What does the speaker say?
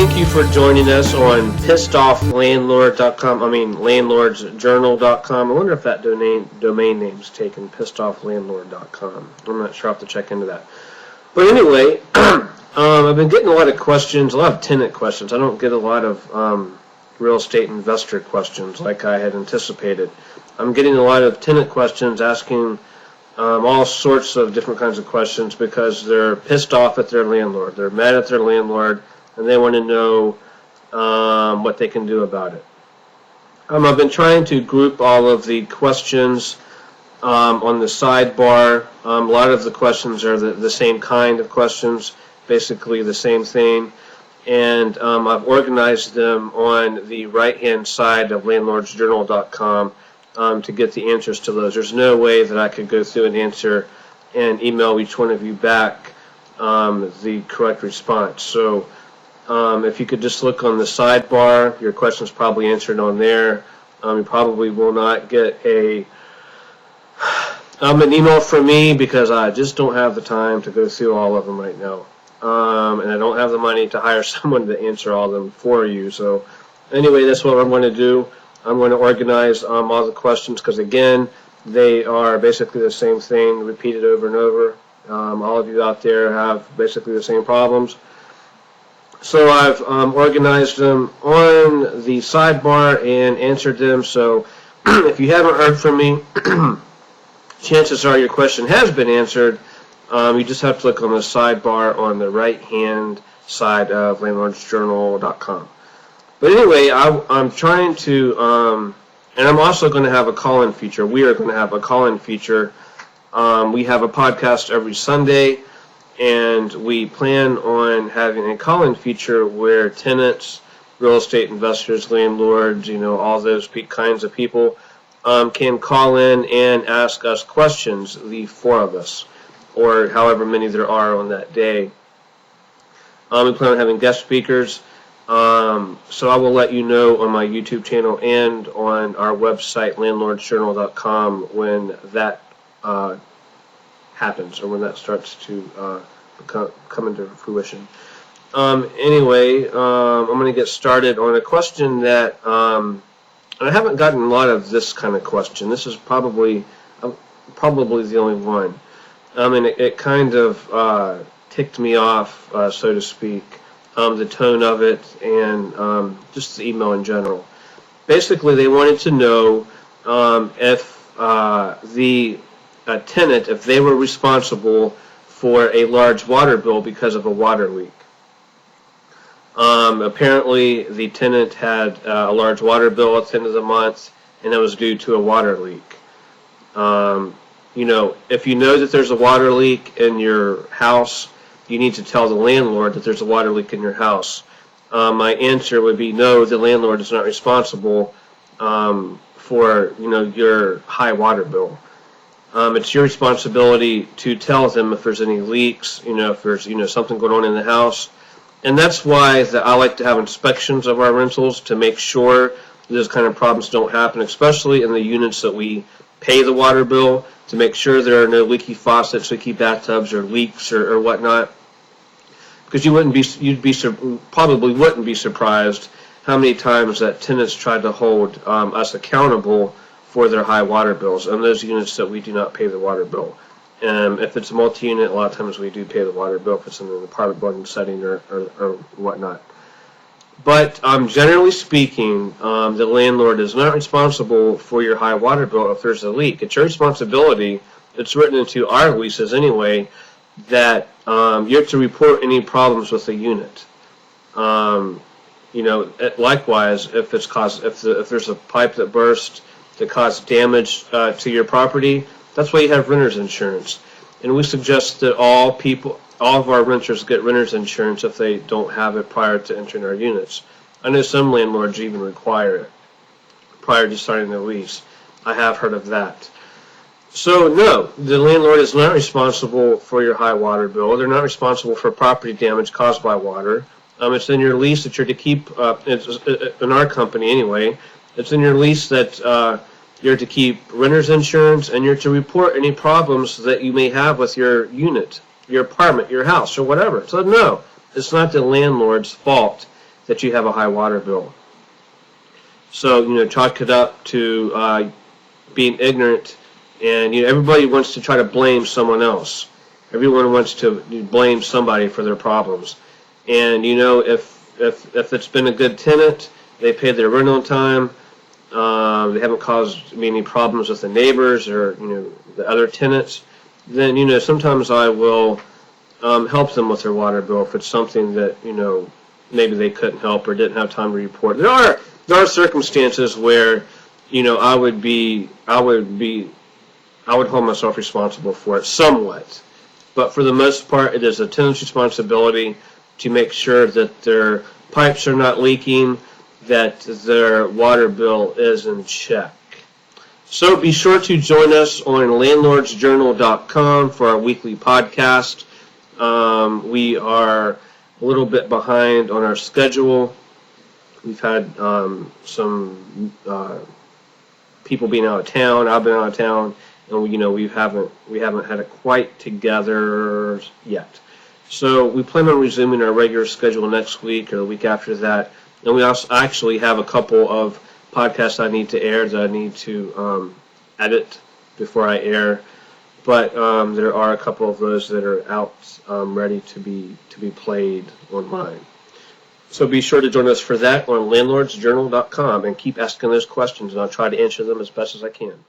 thank you for joining us on landlordsjournal.com. I wonder if that domain name's taken, pissedofflandlord.com. I'm not sure. I'll have to check into that. But anyway, I've been getting a lot of questions, a lot of tenant questions. I don't get a lot of real estate investor questions like I had anticipated. I'm getting a lot of tenant questions asking all sorts of different kinds of questions because they're pissed off at their landlord. They're mad at their landlord, and they want to know what they can do about it. I've been trying to group all of the questions on the sidebar. A lot of the questions are the same kind of questions, basically the same thing, and I've organized them on the right-hand side of landlordsjournal.com to get the answers to those. There's no way that I could go through and answer and email each one of you back the correct response. So if you could just look on the sidebar, your question's probably answered on there. You probably will not get an email from me because I just don't have the time to go through all of them right now. And I don't have the money to hire someone to answer all of them for you. So anyway, that's what I'm going to do. I'm going to organize all the questions because, again, they are basically the same thing repeated over and over. All of you out there have basically the same problems. So I've organized them on the sidebar and answered them. So if you haven't heard from me, chances are your question has been answered. You just have to look on the sidebar on the right-hand side of landlordsjournal.com. But anyway, I'm trying to, and I'm also going to have a call-in feature. We are going to have a call-in feature. We have a podcast every Sunday, and we plan on having a call-in feature where tenants, real estate investors, landlords, all those kinds of people can call in and ask us questions, the four of us, or however many there are on that day. We plan on having guest speakers. So I will let you know on my YouTube channel and on our website, landlordsjournal.com, when that happens or when that starts to come into fruition. Anyway, I'm going to get started on a question that I haven't gotten a lot of this kind of question. This is probably the only one. And it kind of ticked me off, so to speak. The tone of it and just the email in general. Basically, they wanted to know if the tenant, if they were responsible for a large water bill because of a water leak. Apparently, the tenant had a large water bill at the end of the month, and it was due to a water leak. If you know that there's a water leak in your house, you need to tell the landlord that there's a water leak in your house. My answer would be no, the landlord is not responsible for your high water bill. It's your responsibility to tell them if there's any leaks, if there's something going on in the house. And that's why I like to have inspections of our rentals to make sure those kind of problems don't happen, especially in the units that we pay the water bill, to make sure there are no leaky faucets, leaky bathtubs, or leaks or whatnot. Because you probably wouldn't be surprised how many times that tenants try to hold us accountable for their high water bills and those units that we do not pay the water bill. If it's a multi-unit, a lot of times we do pay the water bill if it's in an apartment building setting or whatnot. But generally speaking, the landlord is not responsible for your high water bill if there's a leak. It's your responsibility. It's written into our leases anyway that you have to report any problems with the unit. Likewise, if there's a pipe that burst that caused damage to your property, that's why you have renter's insurance. And we suggest that all of our renters get renter's insurance if they don't have it prior to entering our units. I know some landlords even require it prior to starting their lease. I have heard of that. So no, the landlord is not responsible for your high water bill. They're not responsible for property damage caused by water. It's in your lease that you're to keep, in our company anyway, it's in your lease that you're to keep renter's insurance and you're to report any problems that you may have with your unit, your apartment, your house, or whatever. So no, it's not the landlord's fault that you have a high water bill. So, chalk it up to being ignorant, and everybody wants to try to blame someone else. Everyone wants to blame somebody for their problems. And if it's been a good tenant, they paid their rent on time, they haven't caused me any problems with the neighbors or the other tenants, then sometimes I will help them with their water bill if it's something that maybe they couldn't help or didn't have time to report. There are circumstances where I would hold myself responsible for it somewhat, but for the most part, it is a tenant's responsibility to make sure that their pipes are not leaking, that their water bill is in check. So be sure to join us on landlordsjournal.com for our weekly podcast. We are a little bit behind on our schedule. We've had some people being out of town. I've been out of town, and we haven't had it quite together yet. So we plan on resuming our regular schedule next week or the week after that. And we also actually have a couple of podcasts I need to air that I need to edit before I air. But there are a couple of those that are out ready to be played online. So be sure to join us for that on landlordsjournal.com and keep asking those questions, and I'll try to answer them as best as I can.